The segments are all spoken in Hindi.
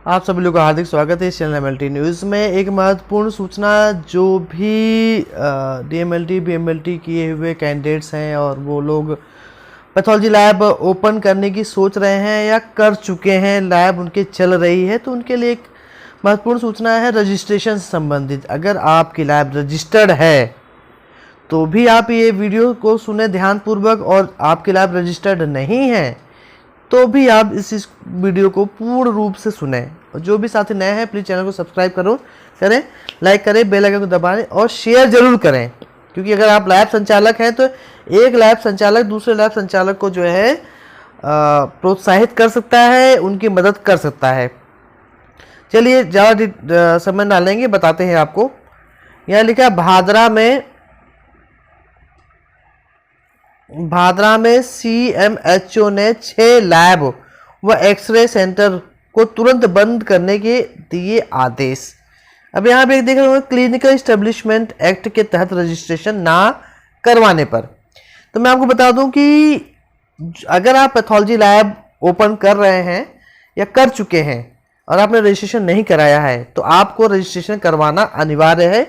आप सभी लोगों का हार्दिक स्वागत है इस चैनल एमएलटी न्यूज़ में। एक महत्वपूर्ण सूचना, जो भी डीएमएलटी बीएमएलटी किए हुए कैंडिडेट्स हैं और वो लोग पैथोलॉजी लैब ओपन करने की सोच रहे हैं या कर चुके हैं, लैब उनके चल रही है, तो उनके लिए एक महत्वपूर्ण सूचना है रजिस्ट्रेशन से संबंधित। अगर आपकी लैब रजिस्टर्ड है तो भी आप ये वीडियो को सुने ध्यानपूर्वक, और आपकी लैब रजिस्टर्ड नहीं है तो भी आप इस वीडियो को पूर्ण रूप से सुने। और जो भी साथी नए हैं प्लीज़ चैनल को सब्सक्राइब करें, लाइक करें, बेल आइकन को दबाएं और शेयर जरूर करें, क्योंकि अगर आप लैब संचालक हैं तो एक लैब संचालक दूसरे लैब संचालक को जो है प्रोत्साहित कर सकता है, उनकी मदद कर सकता है। चलिए ज़्यादा समय ना लेंगे, बताते हैं आपको। यहाँ लिखा भादरा में सीएमएचओ ने 6 लैब व एक्सरे सेंटर को तुरंत बंद करने के दिए आदेश। अब यहाँ पे देख रहे हो क्लिनिकल एस्टेब्लिशमेंट एक्ट के तहत रजिस्ट्रेशन ना करवाने पर। तो मैं आपको बता दूं कि अगर आप पैथोलॉजी लैब ओपन कर रहे हैं या कर चुके हैं और आपने रजिस्ट्रेशन नहीं कराया है तो आपको रजिस्ट्रेशन करवाना अनिवार्य है।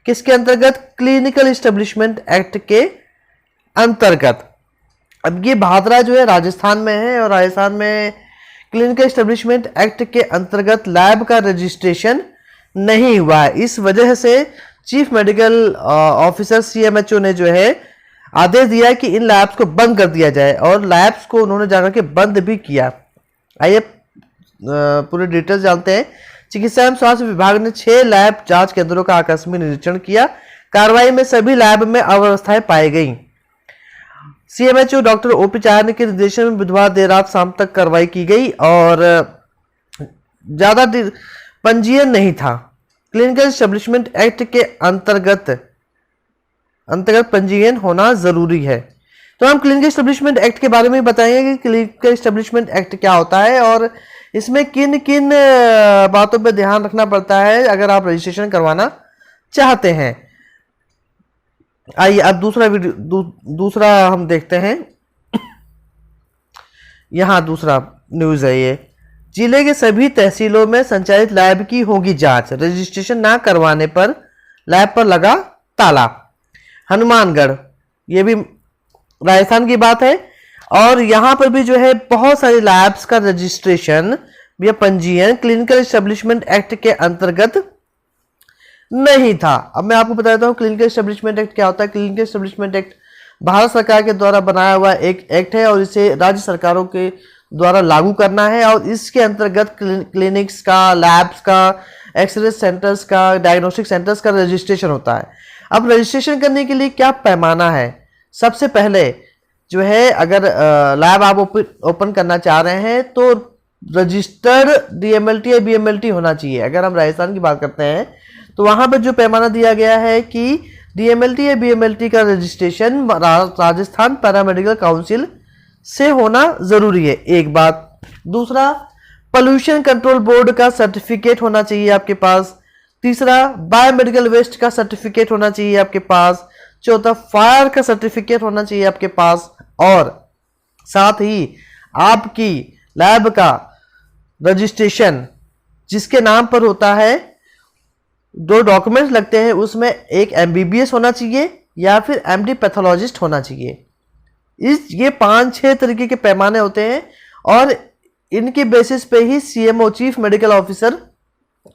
किसके अंतर्गत? क्लिनिकल एस्टेब्लिशमेंट एक्ट के अंतर्गत। अब ये भादरा जो है राजस्थान में है, और राजस्थान में क्लिनिकल एस्टेब्लिशमेंट एक्ट के अंतर्गत लैब का रजिस्ट्रेशन नहीं हुआ है। इस वजह से चीफ मेडिकल ऑफिसर सीएमएचओ ने जो है आदेश दिया है कि इन लैब्स को बंद कर दिया जाए, और लैब्स को उन्होंने जाकर के बंद भी किया। आइए पूरे डिटेल्स जानते हैं। चिकित्सा एवं स्वास्थ्य विभाग ने 6 लैब जांच केंद्रों का आकस्मिक निरीक्षण किया। कार्रवाई में सभी लैब में अव्यवस्थाएं पाई गई। सीएमएचओ डॉक्टर ओपी चाहने के निर्देशन में बुधवार देर रात शाम तक कार्रवाई की गई और ज्यादा पंजीयन नहीं था। क्लिनिकल एस्टेब्लिशमेंट एक्ट के अंतर्गत पंजीयन होना जरूरी है। तो हम क्लिनिकल एस्टेब्लिशमेंट एक्ट के बारे में बताएंगे कि क्लिनिकल एस्टेब्लिशमेंट एक्ट क्या होता है और इसमें किन किन बातों पर ध्यान रखना पड़ता है अगर आप रजिस्ट्रेशन करवाना चाहते हैं। आइए अब दूसरा हम देखते हैं। यहाँ दूसरा न्यूज है ये। जिले के सभी तहसीलों में संचालित लैब की होगी जांच, रजिस्ट्रेशन ना करवाने पर लैब पर लगा ताला। हनुमानगढ़, ये भी राजस्थान की बात है, और यहाँ पर भी जो है बहुत सारी लैब्स का रजिस्ट्रेशन या पंजीयन क्लिनिकल एस्टेब्लिशमेंट एक्ट के अंतर्गत नहीं था। अब मैं आपको बता देता हूँ क्लिनिकल एस्टेब्लिशमेंट एक्ट क्या होता है। क्लिनिकल एस्टेब्लिशमेंट एक्ट भारत सरकार के द्वारा बनाया हुआ एक एक्ट है और इसे राज्य सरकारों के द्वारा लागू करना है, और इसके अंतर्गत क्लिनिक्स का, लैब्स का, एक्सरे सेंटर्स का, डायग्नोस्टिक सेंटर्स का रजिस्ट्रेशन होता है। अब रजिस्ट्रेशन करने के लिए क्या पैमाना है? सबसे पहले जो है अगर लैब आप ओपन करना चाह रहे हैं तो रजिस्टर्ड डीएमएलटी या बीएमएलटी होना चाहिए। अगर हम राजस्थान की बात करते हैं तो वहां पर जो पैमाना दिया गया है कि डीएमएलटी या बीएमएलटी का रजिस्ट्रेशन राजस्थान पैरामेडिकल काउंसिल से होना जरूरी है, एक बात। दूसरा, पोल्यूशन कंट्रोल बोर्ड का सर्टिफिकेट होना चाहिए आपके पास। तीसरा, बायोमेडिकल वेस्ट का सर्टिफिकेट होना चाहिए आपके पास। चौथा, फायर का सर्टिफिकेट होना चाहिए आपके पास, और साथ ही आपकी लैब का रजिस्ट्रेशन जिसके नाम पर होता है, 2 डॉक्यूमेंट्स लगते हैं उसमें, एक एमबीबीएस होना चाहिए या फिर एमडी पैथोलॉजिस्ट होना चाहिए। ये 5-6 तरीके के पैमाने होते हैं, और इनके बेसिस पे ही सीएमओ चीफ मेडिकल ऑफिसर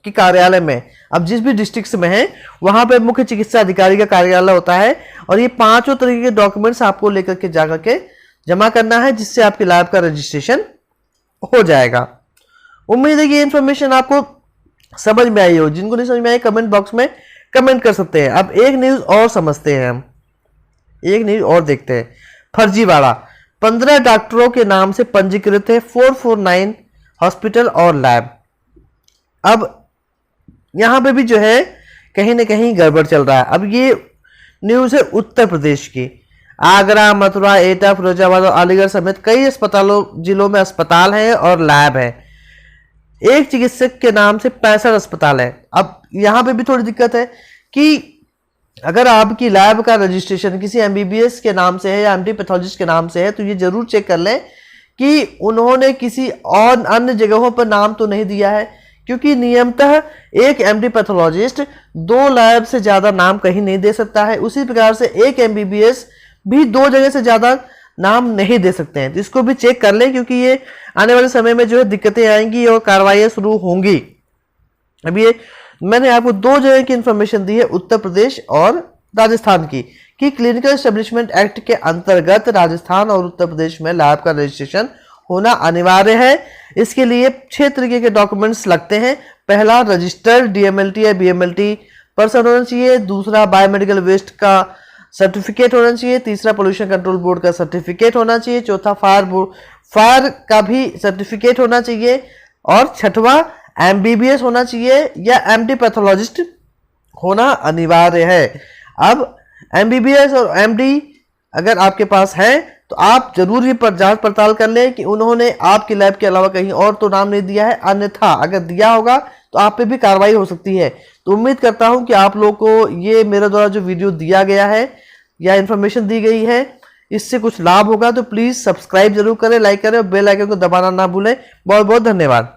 के कार्यालय में, अब जिस भी डिस्ट्रिक्ट में है वहां पे मुख्य चिकित्सा अधिकारी का कार्यालय होता है, और ये 5 तरीके के डॉक्यूमेंट्स आपको लेकर के जाकर के जमा करना है, जिससे आपकी लैब का रजिस्ट्रेशन हो जाएगा। उम्मीद है कि ये इंफॉर्मेशन आपको समझ में आई हो। जिनको नहीं समझ में आई कमेंट बॉक्स में कमेंट कर सकते हैं। अब एक न्यूज और समझते हैं, हम एक न्यूज और देखते हैं। फर्जीवाड़ा, 15 डॉक्टरों के नाम से पंजीकृत है 449 हॉस्पिटल और लैब। अब यहां पे भी जो है कहीं ना कहीं गड़बड़ चल रहा है। अब ये न्यूज है उत्तर प्रदेश की। आगरा, मथुरा, एटा, फिरोजाबाद और अलीगढ़ समेत कई जिलों में अस्पताल हैं और लैब है। एक चिकित्सक के नाम से 65 अस्पताल है। अब यहां पे भी थोड़ी दिक्कत है कि अगर आपकी लैब का रजिस्ट्रेशन किसी एमबीबीएस के नाम से है या एमडी पैथोलॉजिस्ट के नाम से है तो ये जरूर चेक कर लें कि उन्होंने किसी और अन्य जगहों पर नाम तो नहीं दिया है, क्योंकि नियमतः एक एमडी पैथोलॉजिस्ट 2 लैब से ज्यादा नाम कहीं नहीं दे सकता है। उसी प्रकार से एक एमबीबीएस भी 2 जगह से ज्यादा नाम नहीं दे सकते हैं। तो इसको भी चेक कर लें, क्योंकि ये आने वाले समय में जो है दिक्कतें आएंगी और कार्रवाइयां शुरू होंगी। अब ये मैंने आपको 2 जगह की इंफॉर्मेशन दी है, उत्तर प्रदेश और राजस्थान की, कि क्लिनिकल एस्टेब्लिशमेंट एक्ट के अंतर्गत राजस्थान और उत्तर प्रदेश में लैब का रजिस्ट्रेशन होना अनिवार्य है। इसके लिए 6 तरीके के डॉक्यूमेंट्स लगते हैं। पहला, रजिस्टर्ड डीएमएलटी या बीएमएलटी पर्सन होना चाहिए। दूसरा, बायोमेडिकल वेस्ट का सर्टिफिकेट होना चाहिए। तीसरा, पोल्यूशन कंट्रोल बोर्ड का सर्टिफिकेट होना चाहिए। चौथा, फायर का भी सर्टिफिकेट होना चाहिए। और छठवां, एमबीबीएस होना चाहिए या एमडी पैथोलॉजिस्ट होना अनिवार्य है। अब एमबीबीएस और एमडी अगर आपके पास है तो आप जरूर ये पर जांच पड़ताल कर लें कि उन्होंने आपकी लैब के अलावा कहीं और तो नाम नहीं दिया है, अन्यथा अगर दिया होगा तो आप पे भी कार्रवाई हो सकती है। तो उम्मीद करता हूं कि आप लोगों को ये मेरे द्वारा जो वीडियो दिया गया है या इन्फॉर्मेशन दी गई है इससे कुछ लाभ होगा। तो प्लीज सब्सक्राइब जरूर करें, लाइक करें और बेल आइकन को दबाना ना भूलें। बहुत बहुत धन्यवाद।